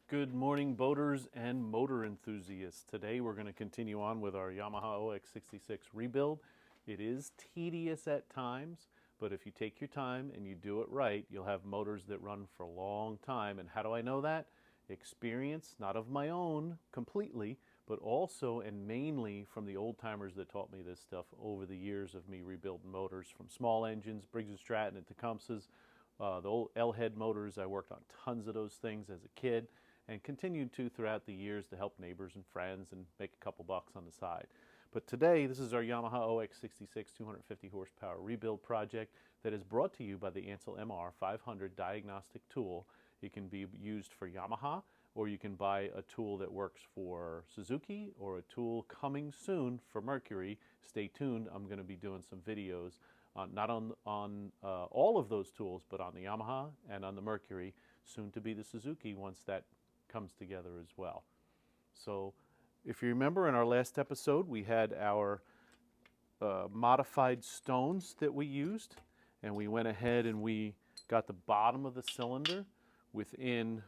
Good morning, boaters and motor enthusiasts. Today we're going to continue on with our Yamaha OX66 rebuild. It is tedious at times, but if you take your time and you do it right, you'll have motors that run for a long time. And how do I know that? Experience, not of my own completely, but also and mainly from the old timers that taught me this stuff over the years of me rebuilding motors, from small engines, Briggs & Stratton and Tecumsehs, the old L-head motors. I worked on tons of those things as a kid and continued to throughout the years to help neighbors and friends and make a couple bucks on the side. But today, this is our Yamaha OX66 250 horsepower rebuild project that is brought to you by the Ansel MR 500 diagnostic tool. It can be used for Yamaha, or you can buy a tool that works for Suzuki, or a tool coming soon for Mercury. Stay tuned, I'm going to be doing some videos not on all of those tools, but on the Yamaha and on the Mercury, soon to be the Suzuki once that comes together as well. So if you remember, in our last episode we had our modified stones that we used, and we went ahead and we got the bottom of the cylinder within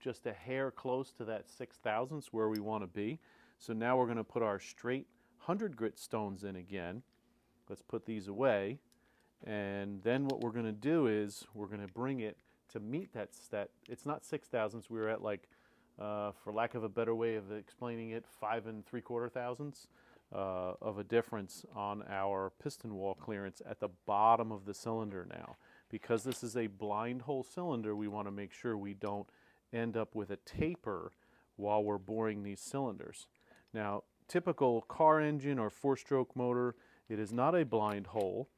just a hair close to that 6 thousandths where we want to be. So now we're going to put our straight 100 grit stones in again. Let's put these away, and then what we're going to do is we're going to bring it to meet that it's not 6 thousandths. We were at, like, for lack of a better way of explaining it, 5 3/4 thousandths of a difference on our piston wall clearance at the bottom of the cylinder now. Because this is a blind hole cylinder, we want to make sure we don't end up with a taper while we're boring these cylinders. Now, typical car engine or four-stroke motor, it is not a blind hole.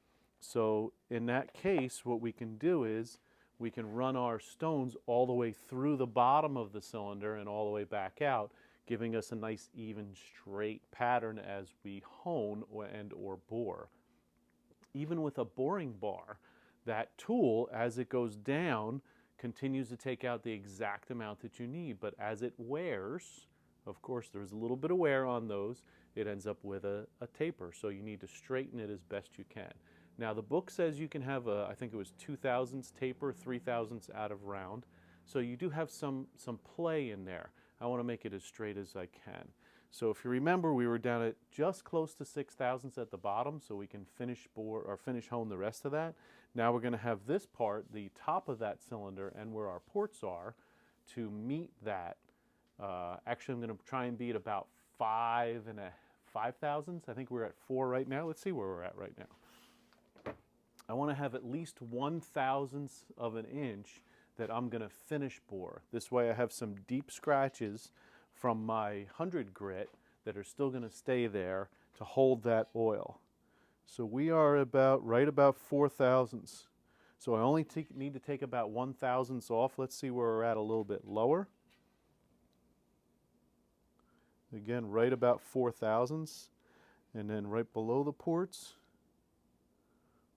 So in that case, what we can do is we can run our stones all the way through the bottom of the cylinder and all the way back out, giving us a nice even straight pattern as we hone or bore. Even with a boring bar, that tool, as it goes down, continues to take out the exact amount that you need. But as it wears, of course there's a little bit of wear on those, it ends up with a taper. So you need to straighten it as best you can. Now the book says you can have I think it was 2 thousandths taper, 3 thousandths out of round. So you do have some play in there. I want to make it as straight as I can. So if you remember, we were down at just close to 6 thousandths at the bottom, so we can finish hone the rest of that. Now we're going to have this part, the top of that cylinder and where our ports are, to meet that. Actually, I'm going to try and be at about 5 thousandths. I think we're at 4 right now. Let's see where we're at right now. I want to have at least 1/1000th of an inch that I'm going to finish bore. This way I have some deep scratches from my 100 grit that are still going to stay there to hold that oil. So we are right about 4 thousandths. So I only need to take about 1/1000th off. Let's see where we're at a little bit lower. Again, right about 4 thousandths. And then right below the ports,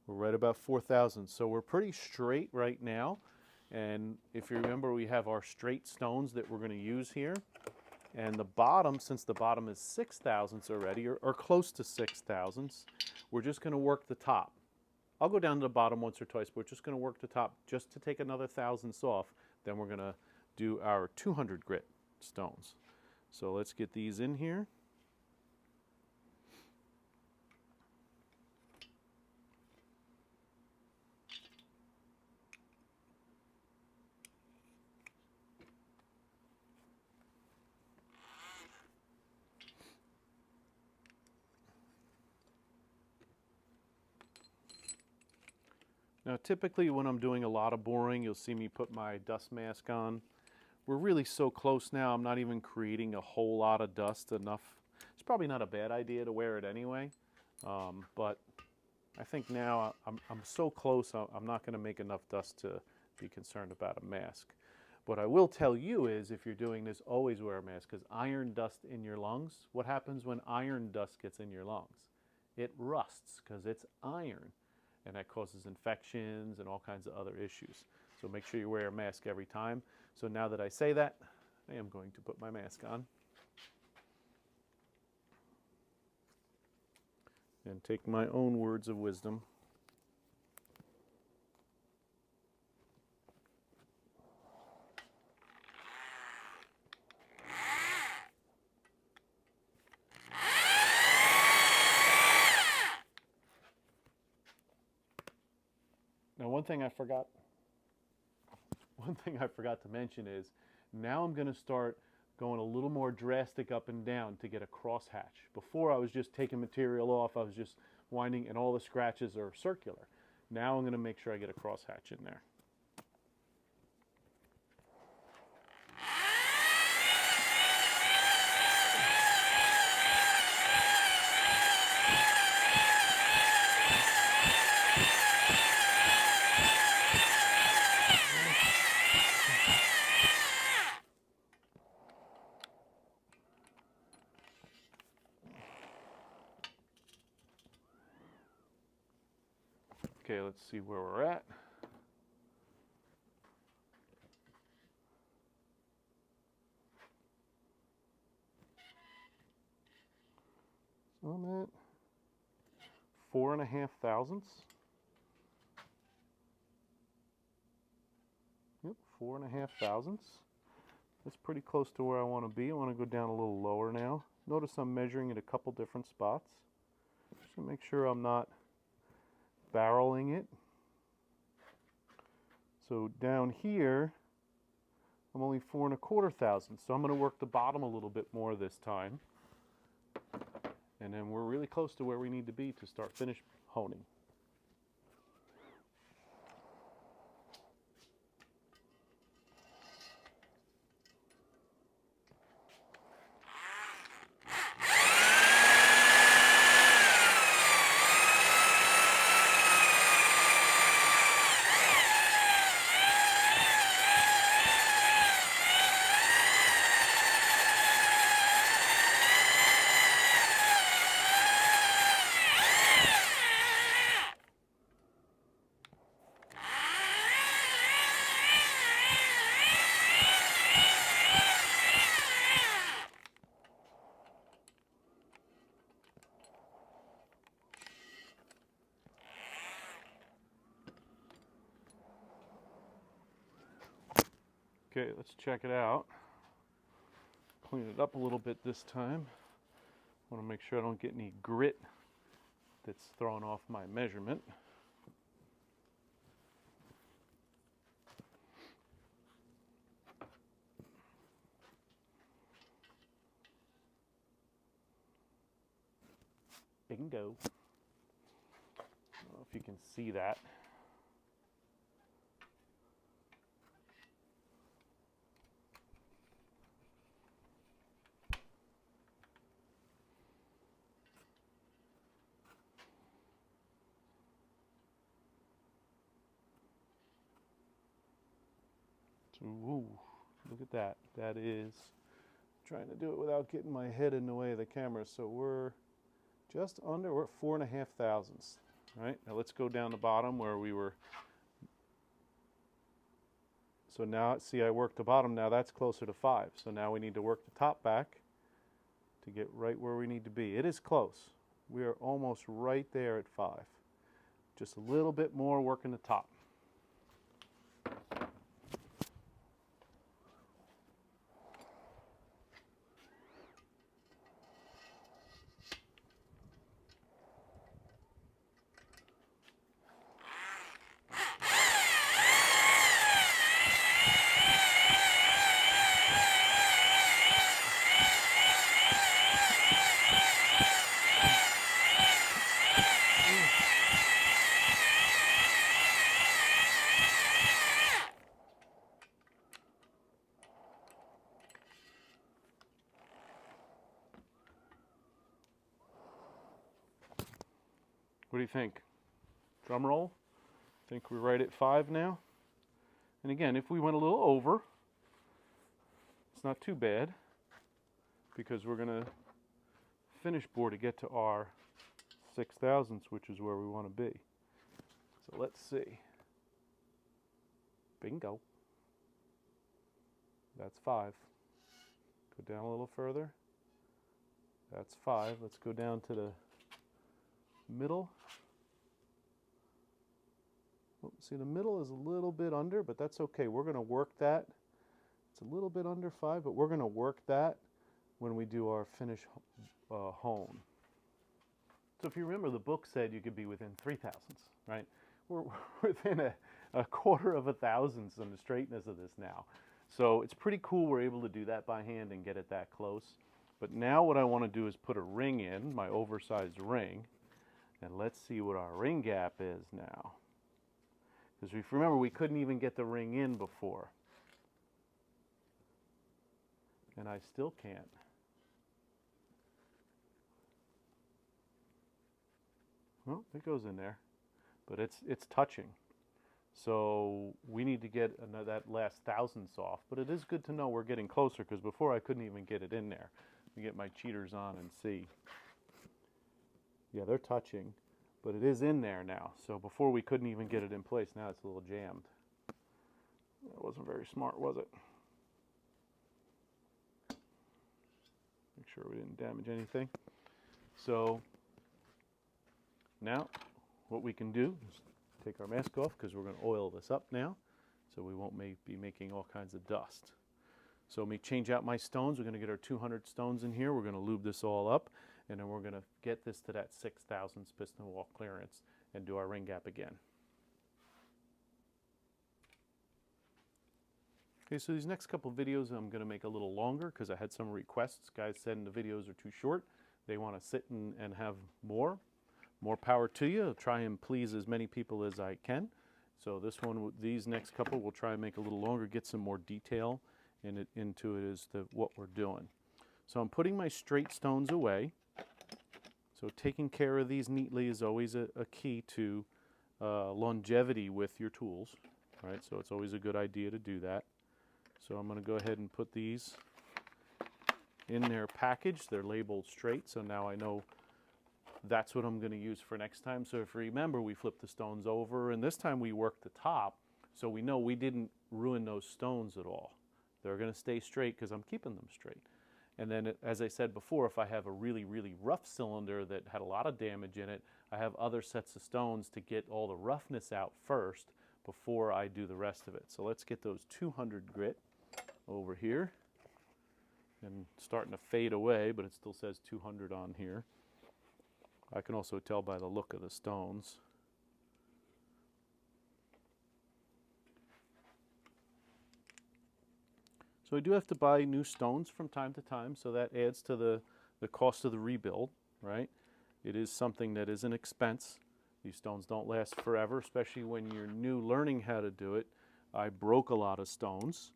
we're right about 4 thousandths. So we're pretty straight right now. And if you remember, we have our straight stones that we're going to use here. And the bottom, since the bottom is 6 thousandths already, or close to 6 thousandths, we're just going to work the top. I'll go down to the bottom once or twice, but we're just going to work the top just to take another thousandths off. Then we're going to do our 200 grit stones. So let's get these in here. Now typically when I'm doing a lot of boring, you'll see me put my dust mask on. We're really so close now, I'm not even creating a whole lot of dust enough. It's probably not a bad idea to wear it anyway, but I think now I'm so close, I'm not going to make enough dust to be concerned about a mask. What I will tell you is, if you're doing this, always wear a mask, because iron dust in your lungs, what happens when iron dust gets in your lungs? It rusts because it's iron. And that causes infections and all kinds of other issues. So make sure you wear a mask every time. So now that I say that, I am going to put my mask on. And take my own words of wisdom. One thing I forgot to mention is now I'm going to start going a little more drastic up and down to get a crosshatch. Before I was just taking material off, I was just winding, and all the scratches are circular. Now I'm going to make sure I get a crosshatch in there. Okay, let's see where we're at. So I'm at 4.5 thousandths. Yep, 4.5 thousandths. That's pretty close to where I want to be. I want to go down a little lower now. Notice I'm measuring at a couple different spots, just to make sure I'm not barreling it. So down here, I'm only 4.25 thousandths. So I'm going to work the bottom a little bit more this time. And then we're really close to where we need to be to start finish honing. Okay, let's check it out. Clean it up a little bit this time. Want to make sure I don't get any grit that's throwing off my measurement. Bingo. I don't know if you can see that. So, ooh, look at that. That is, trying to do it without getting my head in the way of the camera. So we're just under, we're at 4.5 thousandths. All right, now let's go down the bottom where we were. So now, see, I worked the bottom. Now that's closer to 5. So now we need to work the top back to get right where we need to be. It is close. We are almost right there at 5. Just a little bit more working the top. What do you think? Drum roll? Think we're right at 5 now? And again, if we went a little over, it's not too bad, because we're going to finish bore to get to our 6 thousandths, which is where we want to be. So let's see. Bingo. That's 5. Go down a little further. That's 5. Let's go down to the middle. Oh, see, the middle is a little bit under, but that's okay. We're going to work that. It's a little bit under 5, but we're going to work that when we do our finish hone. So if you remember, the book said you could be within 3 thousandths, right? We're within a quarter of a thousandth on the straightness of this now. So it's pretty cool we're able to do that by hand and get it that close. But now what I want to do is put a ring in, my oversized ring, and let's see what our ring gap is now. Because if you remember, we couldn't even get the ring in before. And I still can't. Well, it goes in there, but it's touching. So we need to get that last thousandths off. But it is good to know we're getting closer, because before I couldn't even get it in there. Let me get my cheaters on and see. Yeah, they're touching, but it is in there now. So before we couldn't even get it in place. Now it's a little jammed. That wasn't very smart, was it? Make sure we didn't damage anything. So now what we can do is take our mask off, because we're going to oil this up now, so we won't be making all kinds of dust. So let me change out my stones. We're going to get our 200 stones in here. We're going to lube this all up, and then we're going to get this to that 6,000 piston wall clearance and do our ring gap again. Okay, so these next couple videos I'm going to make a little longer, because I had some requests. Guys said the videos are too short. They want to sit and have more. More power to you. I'll try and please as many people as I can. So this one, these next couple, we'll try and make a little longer, get some more detail into it as to what we're doing. So I'm putting my straight stones away. So taking care of these neatly is always a key to longevity with your tools, right? So it's always a good idea to do that. So I'm going to go ahead and put these in their package. They're labeled straight, so now I know that's what I'm going to use for next time. So if you remember, we flipped the stones over, and this time we worked the top, so we know we didn't ruin those stones at all. They're going to stay straight because I'm keeping them straight. And then, as I said before, if I have a really, really rough cylinder that had a lot of damage in it, I have other sets of stones to get all the roughness out first before I do the rest of it. So let's get those 200 grit over here. And starting to fade away, but it still says 200 on here. I can also tell by the look of the stones. So I do have to buy new stones from time to time, so that adds to the cost of the rebuild, right? It is something that is an expense. These stones don't last forever, especially when you're new learning how to do it. I broke a lot of stones,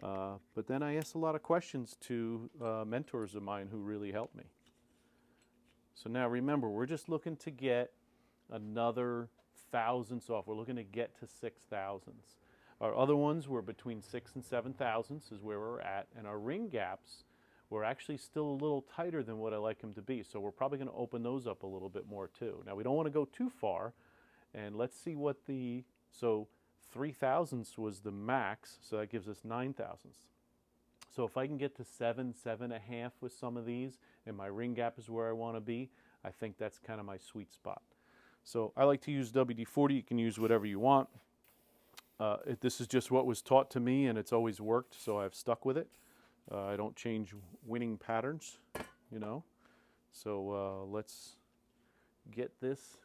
but then I asked a lot of questions to mentors of mine who really helped me. So now remember, we're just looking to get another thousandths off. We're looking to get to 6 thousandths. Our other ones were between 6 and 7 thousandths is where we're at, and our ring gaps were actually still a little tighter than what I like them to be. So we're probably going to open those up a little bit more too. Now we don't want to go too far, and let's see what so 3 thousandths was the max, so that gives us 9 thousandths. So if I can get to 7, 7.5 with some of these, and my ring gap is where I want to be, I think that's kind of my sweet spot. So I like to use WD-40. You can use whatever you want. This is just what was taught to me, and it's always worked, so I've stuck with it. I don't change winning patterns, you know. So let's get this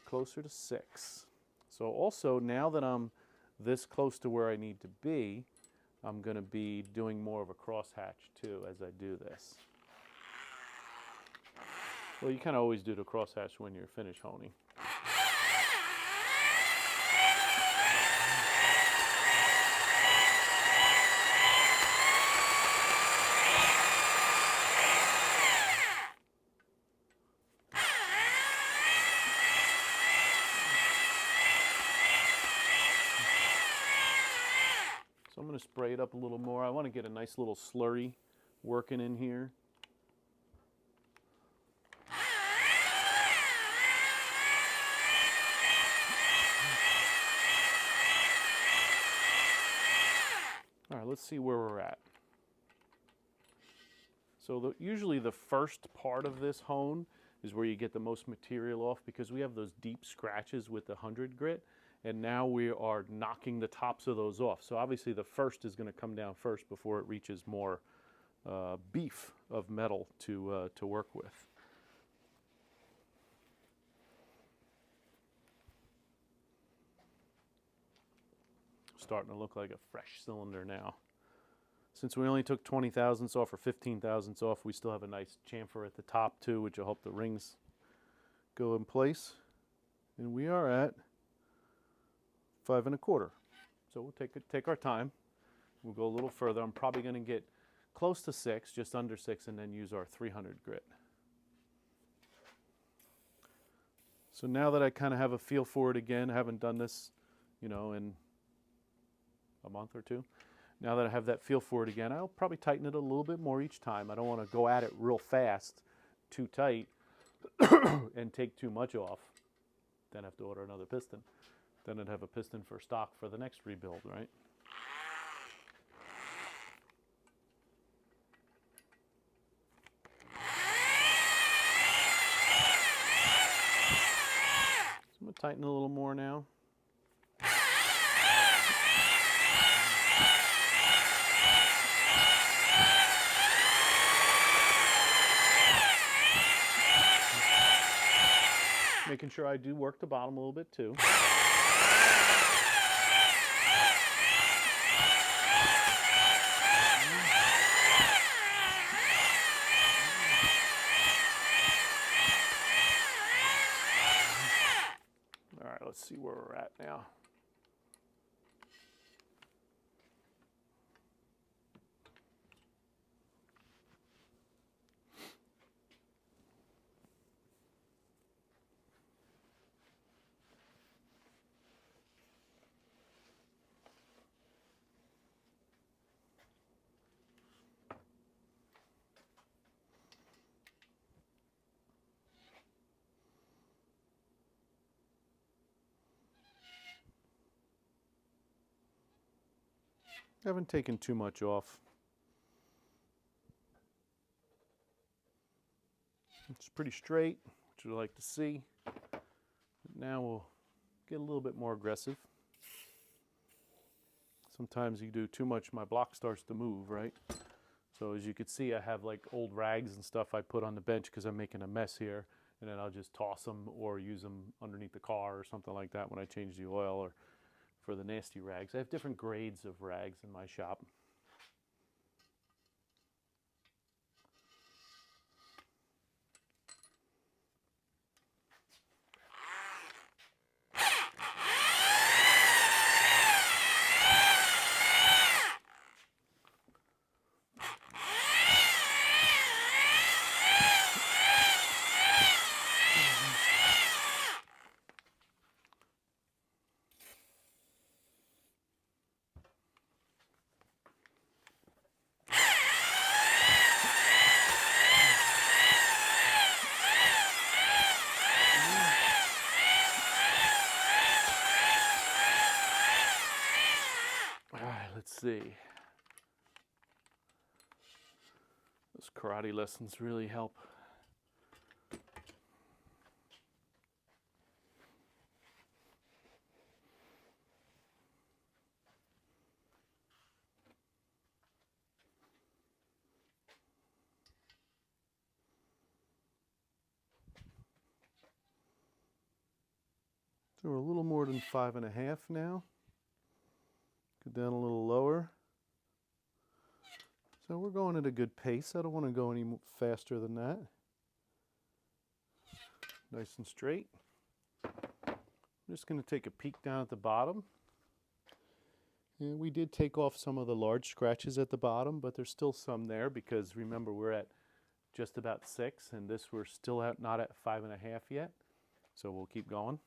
closer to 6. So also, now that I'm this close to where I need to be, I'm going to be doing more of a crosshatch too as I do this. Well, you kind of always do the crosshatch when you're finished honing. So I'm going to spray it up a little more. I want to get a nice little slurry working in here. All right, let's see where we're at. So usually the first part of this hone is where you get the most material off, because we have those deep scratches with the 100 grit, and now we are knocking the tops of those off. So obviously the first is going to come down first before it reaches more beef of metal to work with. starting to look like a fresh cylinder now. Since we only took 20 thousandths off or 15 thousandths off, we still have a nice chamfer at the top too, which I hope the rings go in place. And we are at 5 1/4. So we'll take our time. We'll go a little further. I'm probably going to get close to 6, just under 6, and then use our 300 grit. So now that I kind of have a feel for it again, I haven't done this, in a month or two. Now that I have that feel for it again, I'll probably tighten it a little bit more each time. I don't want to go at it real fast, too tight, and take too much off. Then I have to order another piston. Then I'd have a piston for stock for the next rebuild, right? So I'm going to tighten a little more now. Making sure I do work the bottom a little bit too. All right, let's see where we're at now. I haven't taken too much off. It's pretty straight, which I'd like to see. But now we'll get a little bit more aggressive. Sometimes you do too much, my block starts to move, right? So as you can see, I have like old rags and stuff I put on the bench because I'm making a mess here. And then I'll just toss them or use them underneath the car or something like that when I change the oil or for the nasty rags. I have different grades of rags in my shop. Let's see. Those karate lessons really help. So we're a little more than 5 1/2 now. Go down a little lower. So we're going at a good pace. I don't want to go any faster than that. Nice and straight. I'm just going to take a peek down at the bottom. And we did take off some of the large scratches at the bottom, but there's still some there because remember we're at just about 6 and this we're still not at 5 1/2 yet. So we'll keep going.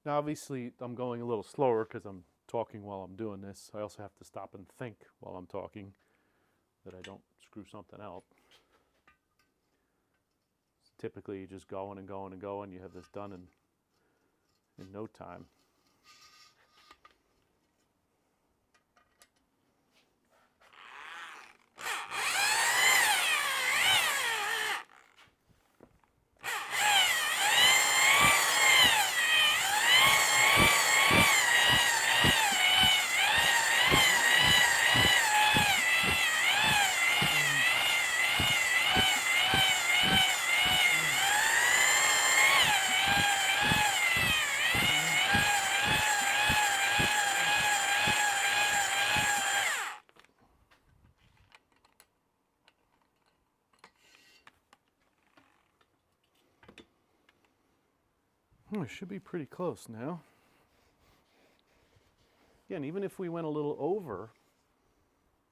Now obviously I'm going a little slower because I'm talking while I'm doing this. I also have to stop and think while I'm talking that I don't screw something up. Typically you just going and going and going. You have this done in no time. It should be pretty close now. Again, even if we went a little over,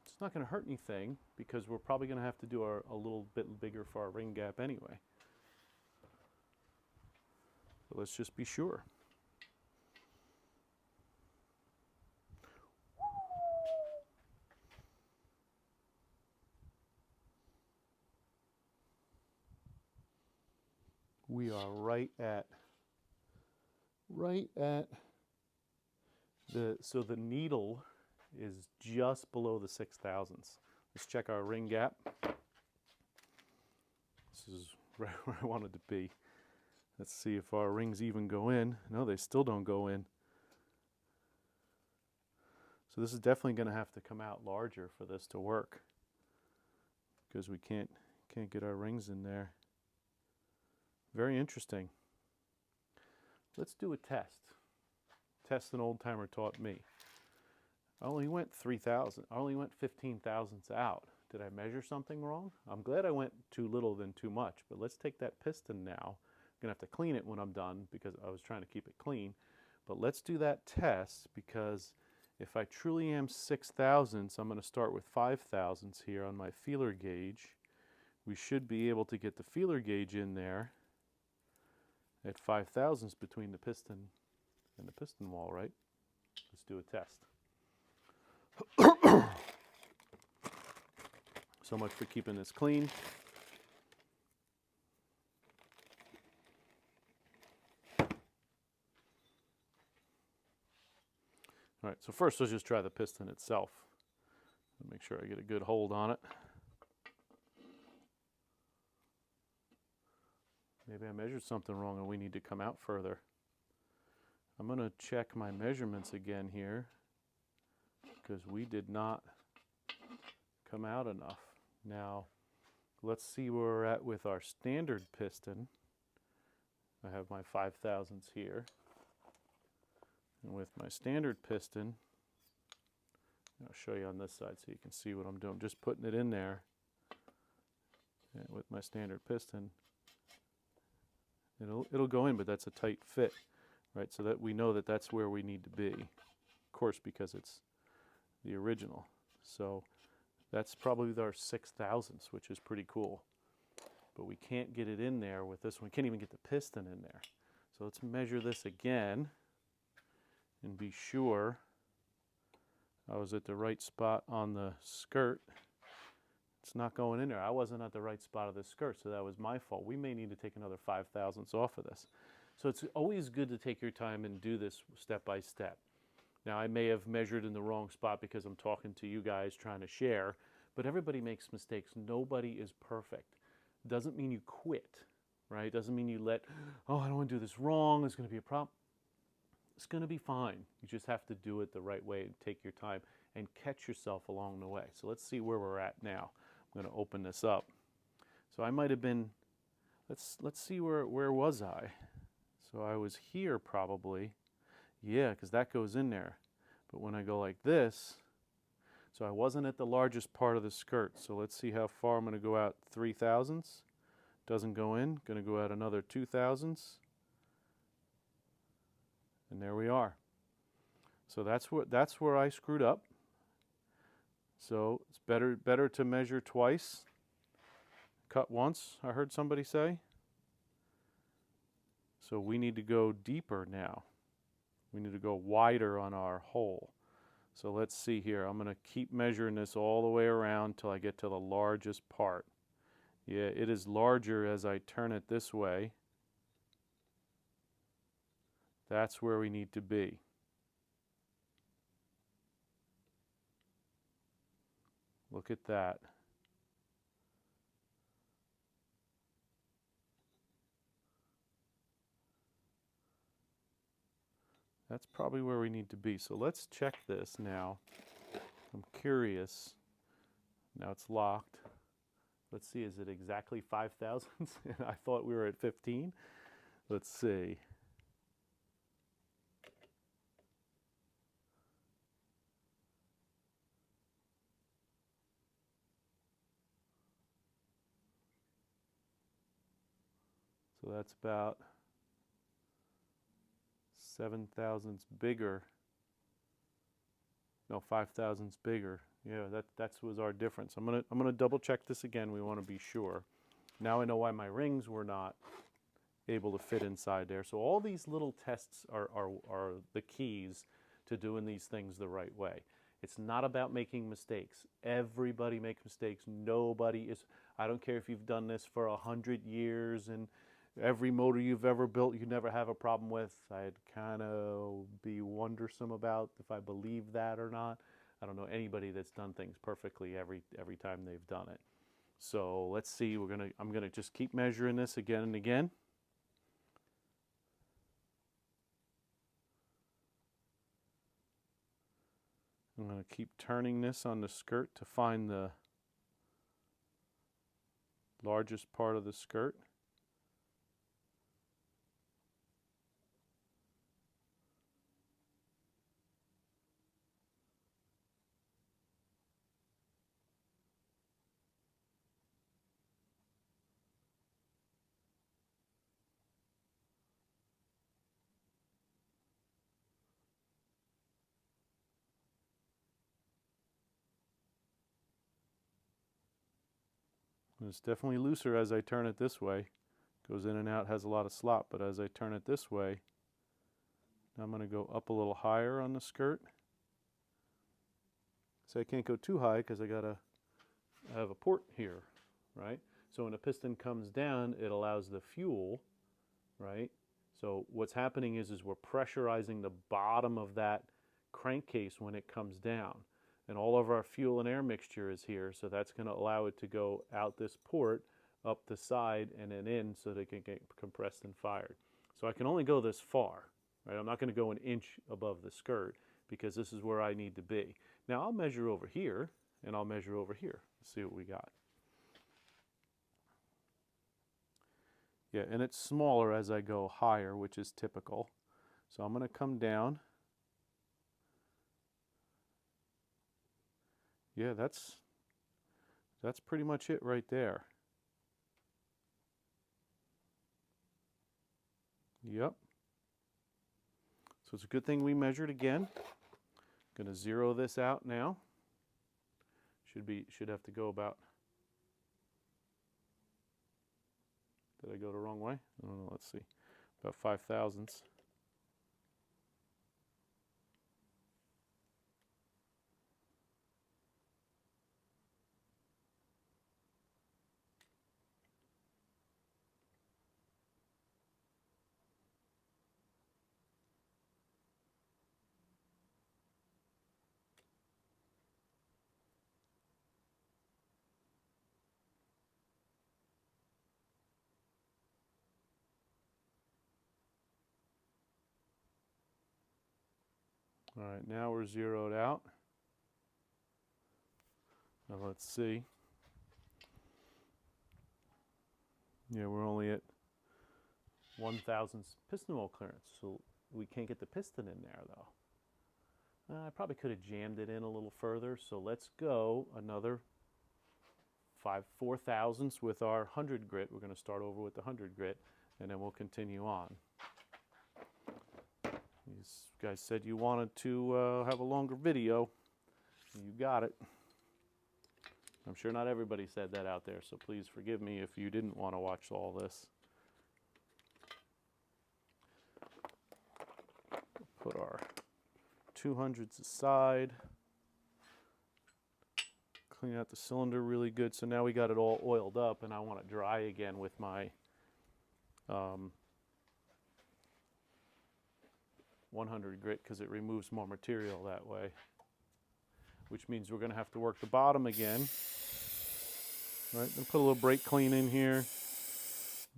it's not going to hurt anything because we're probably going to have to do a little bit bigger for our ring gap anyway. So let's just be sure. We are right at so the needle is just below the 6/1000ths. Let's check our ring gap. This is right where I wanted to be. Let's see if our rings even go in. No, they still don't go in. So this is definitely going to have to come out larger for this to work because we can't get our rings in there. Very interesting. Let's do a test. Test an old timer taught me. I only went 3,000. I only went 15 thousandths out. Did I measure something wrong? I'm glad I went too little than too much, but let's take that piston now. I'm gonna have to clean it when I'm done because I was trying to keep it clean. But let's do that test because if I truly am 6 thousandths, I'm gonna start with 5 thousandths here on my feeler gauge. We should be able to get the feeler gauge in there at 5 thousandths between the piston and the piston wall, right? Let's do a test. So much for keeping this clean. All right, so first let's just try the piston itself. Make sure I get a good hold on it. Maybe I measured something wrong and we need to come out further. I'm going to check my measurements again here because we did not come out enough. Now, let's see where we're at with our standard piston. I have my 5 thousandths here. And with my standard piston, I'll show you on this side so you can see what I'm doing. I'm just putting it in there. And with my standard piston, it'll go in, but that's a tight fit, right? So that we know that that's where we need to be. Of course, because it's the original. So that's probably our 6 thousandths, which is pretty cool. But we can't get it in there with this one. We can't even get the piston in there. So let's measure this again and be sure I was at the right spot on the skirt. It's not going in there. I wasn't at the right spot of the skirt, so that was my fault. We may need to take another 5 thousandths off of this. So it's always good to take your time and do this step by step. Now, I may have measured in the wrong spot because I'm talking to you guys trying to share, but everybody makes mistakes. Nobody is perfect. Doesn't mean you quit, right? Doesn't mean you oh, I don't want to do this wrong. It's going to be a problem. It's going to be fine. You just have to do it the right way and take your time and catch yourself along the way. So let's see where we're at now. I'm going to open this up. So I might have been, let's see where was I? So I was here probably. Yeah, because that goes in there. But when I go like this, so I wasn't at the largest part of the skirt. So let's see how far I'm going to go out. 3 thousandths. Doesn't go in. Going to go out another 2 thousandths. And there we are. So that's where I screwed up. So it's better to measure twice. Cut once, I heard somebody say. So we need to go deeper now. We need to go wider on our hole. So let's see here. I'm going to keep measuring this all the way around till I get to the largest part. Yeah, it is larger as I turn it this way. That's where we need to be. Look at that. That's probably where we need to be. So let's check this now. I'm curious. Now it's locked. Let's see, is it exactly 5 thousandths? I thought we were at 15. Let's see. So that's about 7 thousandths bigger. No, 5 thousandths bigger. Yeah, that was our difference. I'm gonna double check this again. We want to be sure. Now I know why my rings were not able to fit inside there. So all these little tests are the keys to doing these things the right way. It's not about making mistakes. Everybody makes mistakes. Nobody is, I don't care if you've done this for 100 years and every motor you've ever built you never have a problem with. I'd kind of be wondersome about if I believe that or not. I don't know anybody that's done things perfectly every time they've done it. So let's see, I'm gonna just keep measuring this again and again. I'm going to keep turning this on the skirt to find the largest part of the skirt. It's definitely looser as I turn it this way. Goes in and out, has a lot of slop, but as I turn it this way, now I'm going to go up a little higher on the skirt. So I can't go too high because I have a port here, right? So when a piston comes down, it allows the fuel, right? So what's happening is we're pressurizing the bottom of that crankcase when it comes down. And all of our fuel and air mixture is here, so that's going to allow it to go out this port, up the side, and then in so they can get compressed and fired. So I can only go this far, right? I'm not going to go an inch above the skirt because this is where I need to be. Now I'll measure over here, and I'll measure over here. Let's see what we got. Yeah, and it's smaller as I go higher, which is typical. So I'm going to come down. Yeah, that's pretty much it right there. Yep. So it's a good thing we measured again. Going to zero this out now. Should have to go about. Did I go the wrong way? I don't know. Let's see. About 5 thousandths. All right, now we're zeroed out. Now let's see. Yeah, we're only at 1,000 piston wheel clearance, so we can't get the piston in there though. I probably could have jammed it in a little further, so let's go another 4 thousandths with our 100 grit. We're going to start over with the 100 grit, and then we'll continue on. These guys said you wanted to have a longer video. You got it. I'm sure not everybody said that out there, so please forgive me if you didn't want to watch all this. Put our 200s aside. Clean out the cylinder really good. So now we got it all oiled up, and I want it dry again with my 100 grit because it removes more material that way. Which means we're going to have to work the bottom again. Right, and put a little brake clean in here,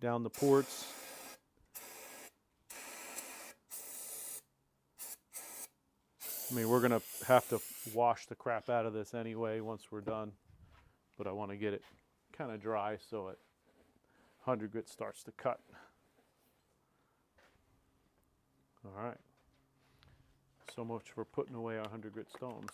down the ports. I mean, we're going to have to wash the crap out of this anyway once we're done, but I want to get it kind of dry so it 100 grit starts to cut. All right. So much for putting away our 100 grit stones.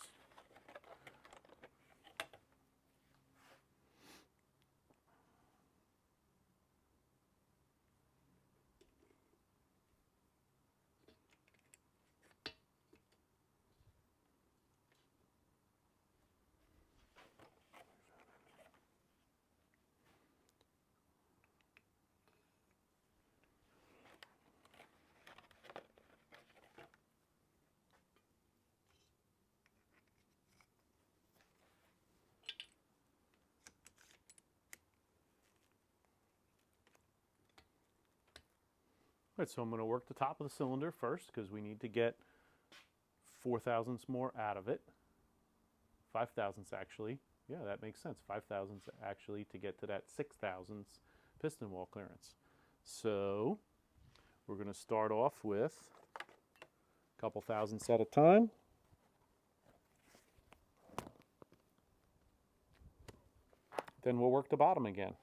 All right, so I'm going to work the top of the cylinder first because we need to get 4/1000ths more out of it. 5/1000ths actually. Yeah, that makes sense. 5/1000ths actually to get to that 6/1000ths piston wall clearance. So we're going to start off with a couple thousandths at a time. Then we'll work the bottom again.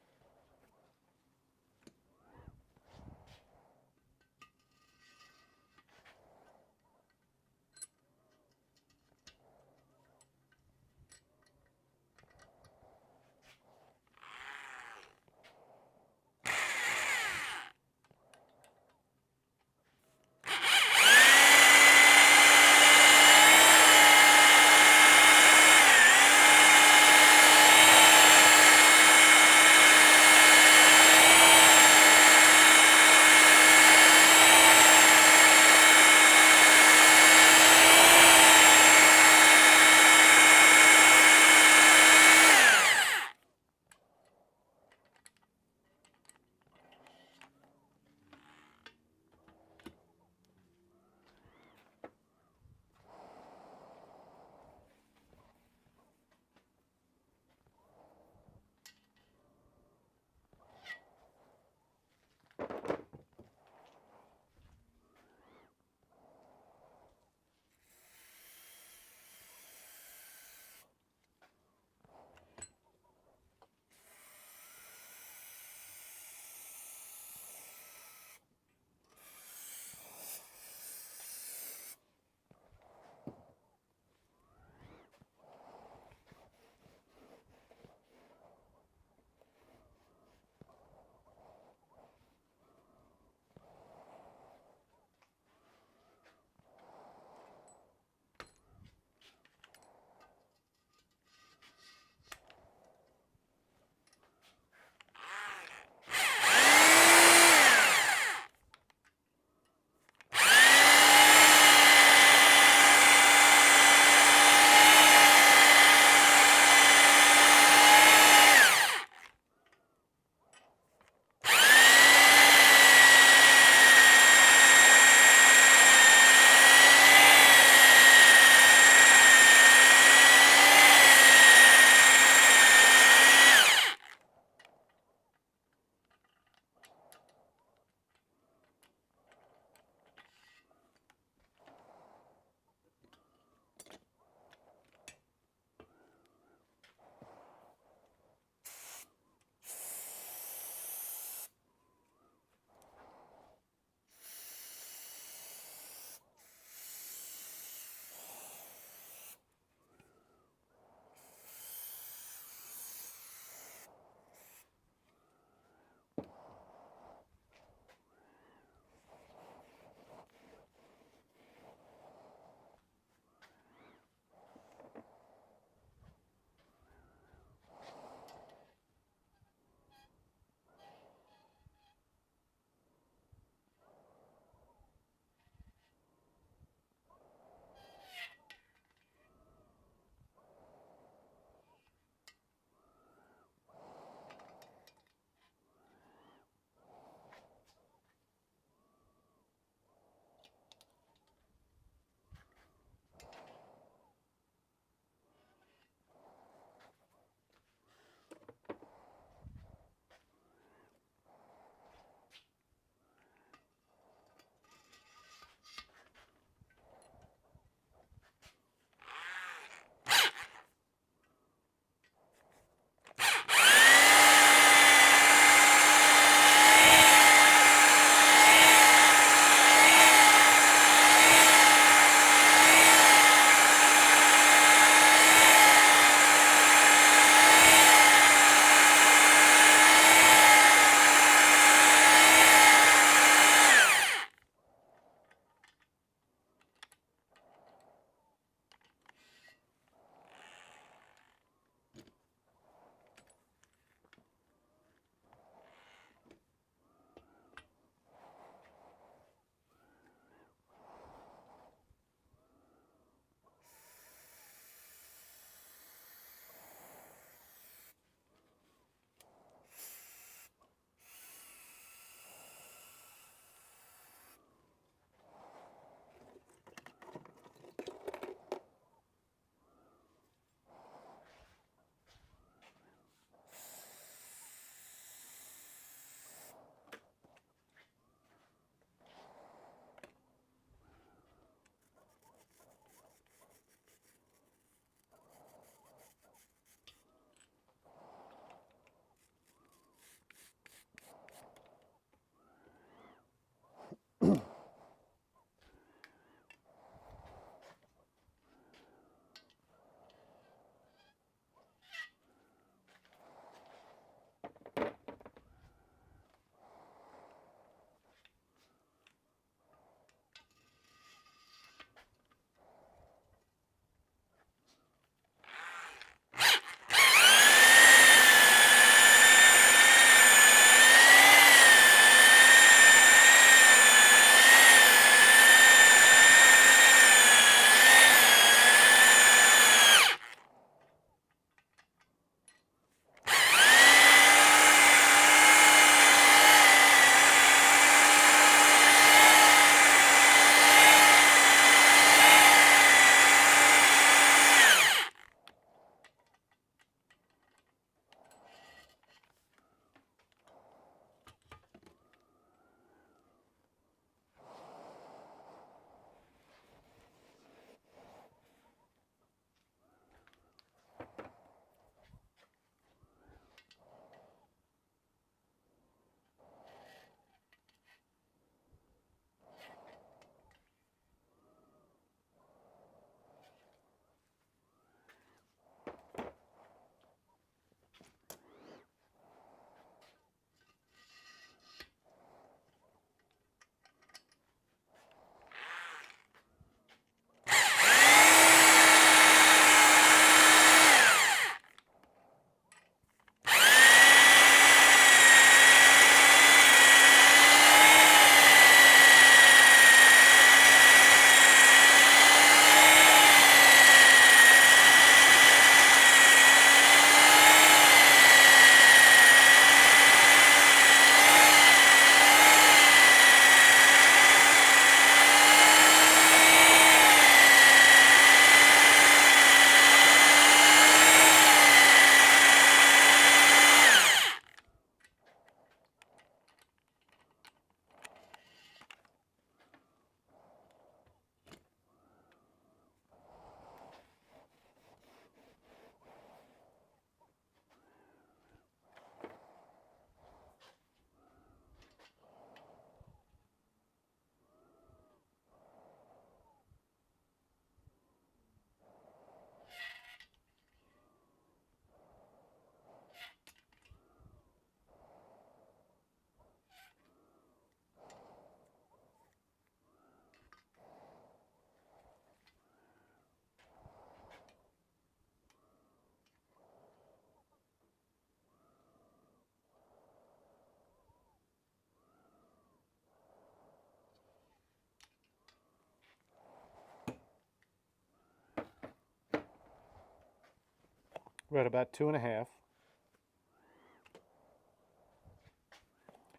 We're at about 2.5.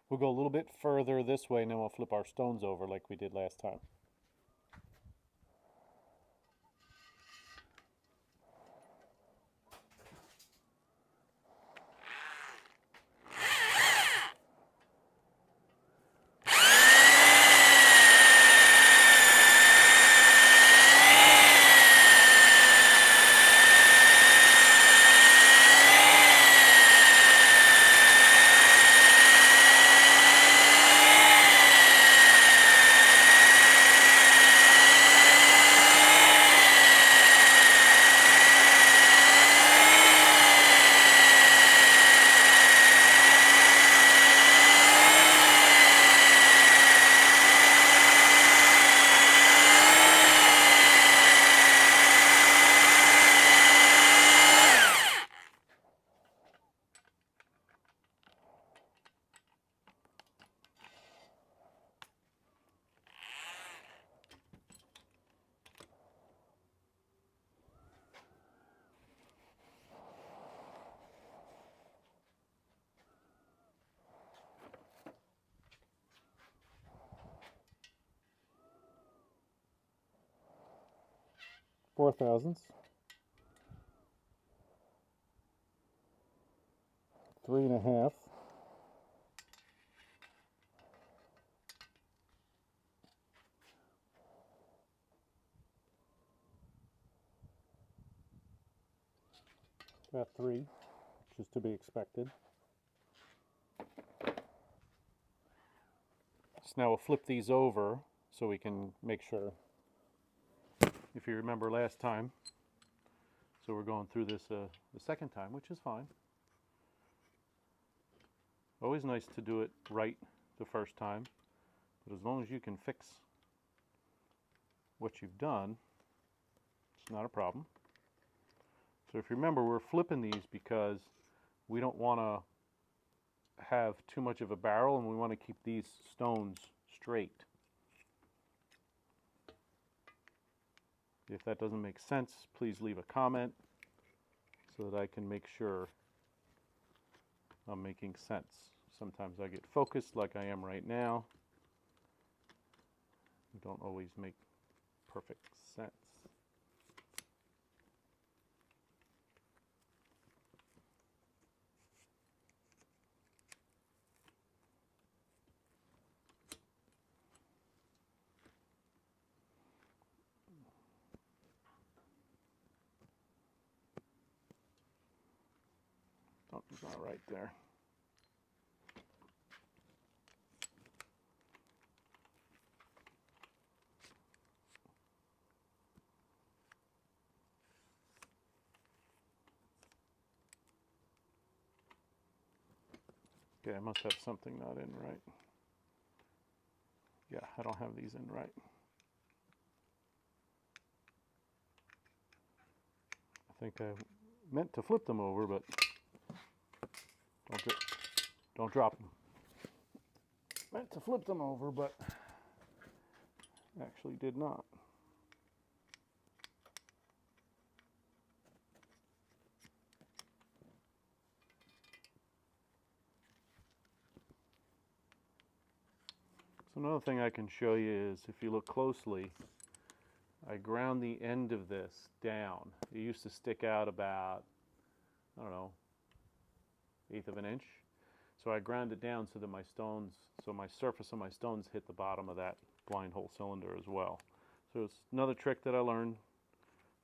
We'll go a little bit further this way and then we'll flip our stones over like we did last time. Four thousandths. 3.5. About 3, which is to be expected. So now we'll flip these over so we can make sure. If you remember last time, so we're going through this the second time, which is fine. Always nice to do it right the first time, but as long as you can fix what you've done, it's not a problem. So if you remember, we're flipping these because we don't want to have too much of a barrel and we want to keep these stones straight. If that doesn't make sense, please leave a comment so that I can make sure I'm making sense. Sometimes I get focused like I am right now. I don't always make perfect sense. Something's not right there. Okay, I must have something not in right. Yeah, I don't have these in right. I think I meant to flip them over, but don't drop them. Meant to flip them over, but actually did not. So another thing I can show you is, if you look closely, I ground the end of this down. It used to stick out about, I don't know, 1/8 of an inch. So I ground it down so that my stones, so my surface of my stones hit the bottom of that blind hole cylinder as well. So it's another trick that I learned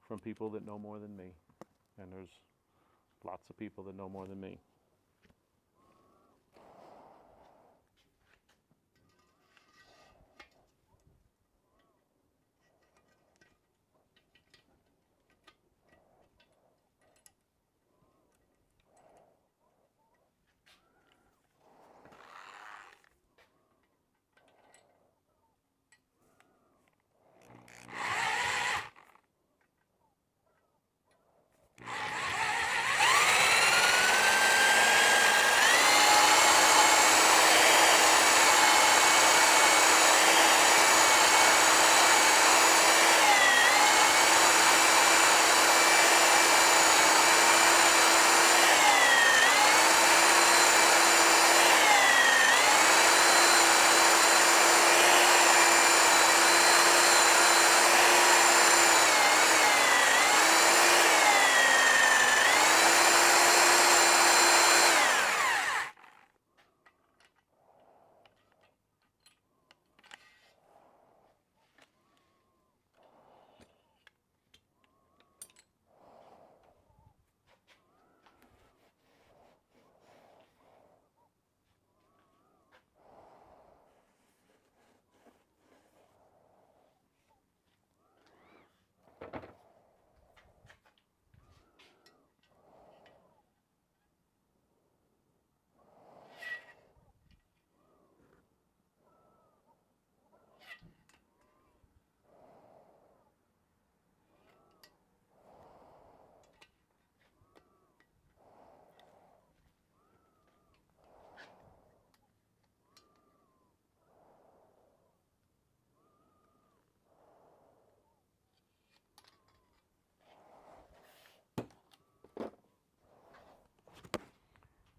from people that know more than me. And there's lots of people that know more than me.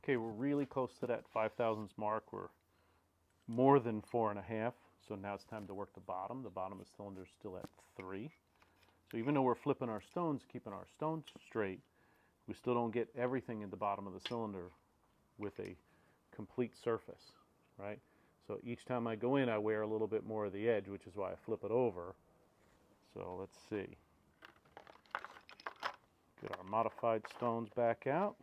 Okay, we're really close to that 5,000ths mark. We're more than 4.5. So now it's time to work the bottom. The bottom of the cylinder is still at 3. So even though we're flipping our stones, keeping our stones straight, we still don't get everything in the bottom of the cylinder with a complete surface, right? So each time I go in, I wear a little bit more of the edge, which is why I flip it over. So let's see. Get our modified stones back out.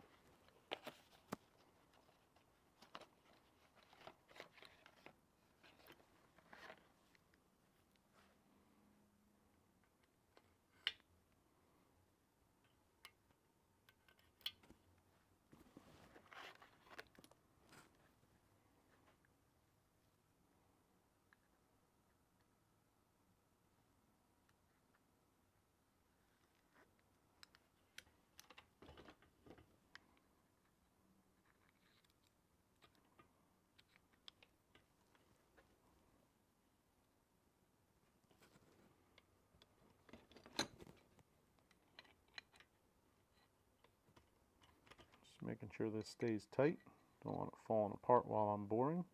Just making sure this stays tight. Don't want it falling apart while I'm boring.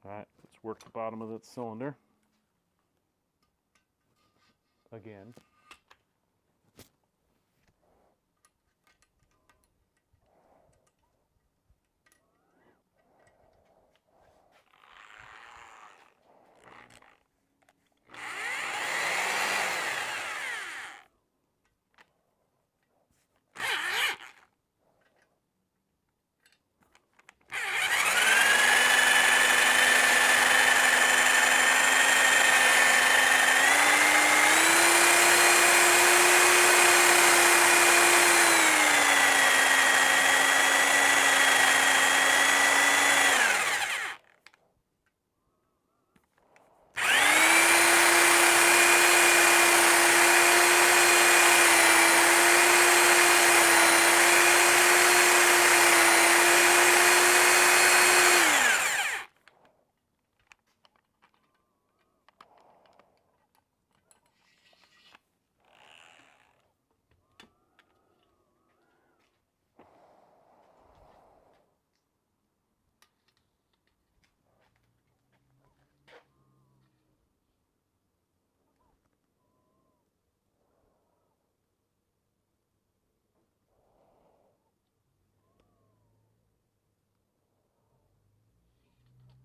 Alright, let's work the bottom of that cylinder again.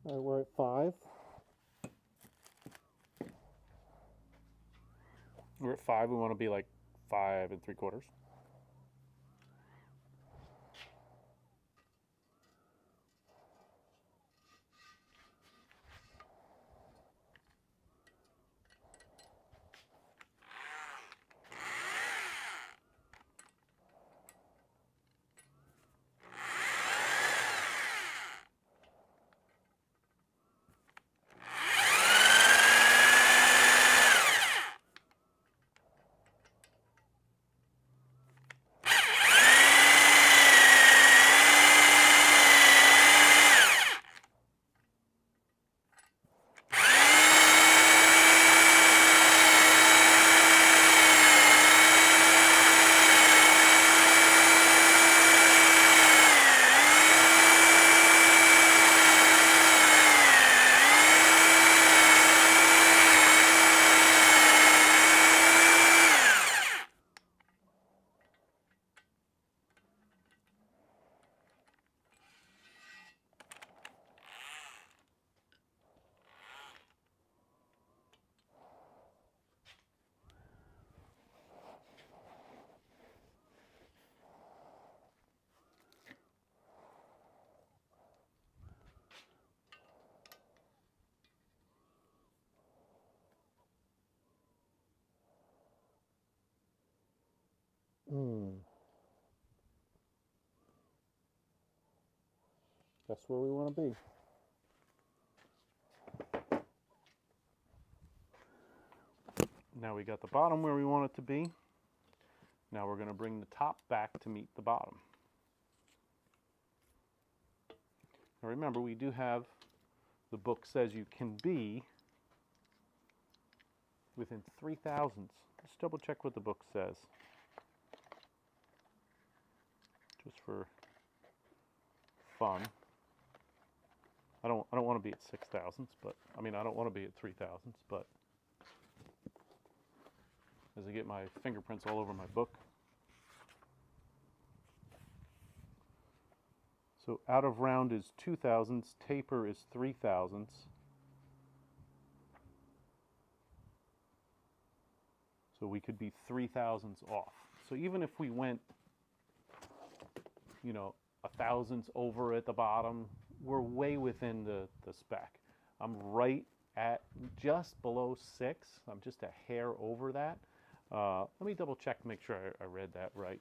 All right, we're at 5. We're at 5. We want to be like 5 3/4. That's where we want to be. Now we got the bottom where we want it to be. Now we're going to bring the top back to meet the bottom. Now remember, we do have, the book says you can be within 3 thousandths. Let's double check what the book says. Just for fun. I don't want to be at 6 thousandths, but I mean I don't want to be at 3 thousandths, but as I get my fingerprints all over my book. So out of round is 2 thousandths, taper is 3 thousandths. So we could be 3 thousandths off. So even if we went, you know, a thousandths over at the bottom, we're way within the spec. I'm right at just below 6. I'm just a hair over that. Let me double check to make sure I read that right.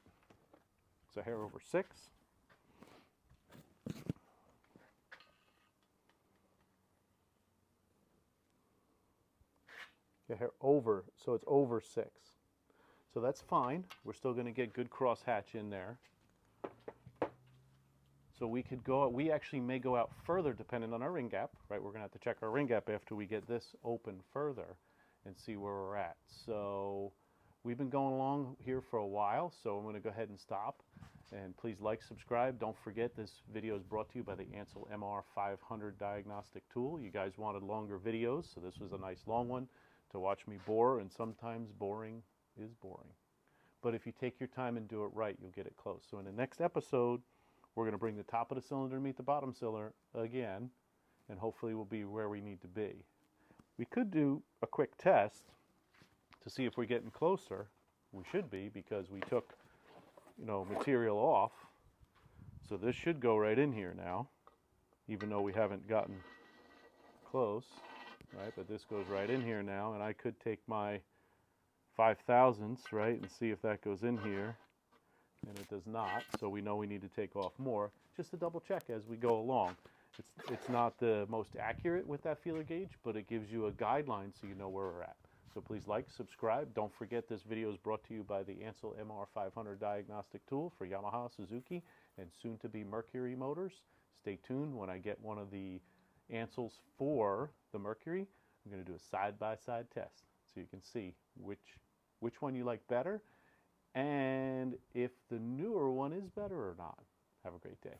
It's a hair over 6. A hair over, so it's over 6. So that's fine. We're still going to get good crosshatch in there. So we could go, we actually may go out further depending on our ring gap, right? We're going to have to check our ring gap after we get this open further and see where we're at. So we've been going along here for a while, so I'm going to go ahead and stop. And please like, subscribe. Don't forget this video is brought to you by the Ansel MR500 diagnostic tool. You guys wanted longer videos, so this was a nice long one to watch me bore, and sometimes boring is boring. But if you take your time and do it right, you'll get it close. So in the next episode, we're going to bring the top of the cylinder to meet the bottom cylinder again, and hopefully we'll be where we need to be. We could do a quick test to see if we're getting closer. We should be, because we took, you know, material off. So this should go right in here now, even though we haven't gotten close, right? But this goes right in here now, and I could take my 5 thousandths, right, and see if that goes in here. And it does not, so we know we need to take off more, just to double check as we go along. It's not the most accurate with that feeler gauge, but it gives you a guideline so you know where we're at. So please like, subscribe. Don't forget this video is brought to you by the Ansel MR500 diagnostic tool for Yamaha, Suzuki, and soon to be Mercury motors. Stay tuned. When I get one of the Ansels for the Mercury, I'm going to do a side-by-side test so you can see which one you like better, and if the newer one is better or not. Have a great day.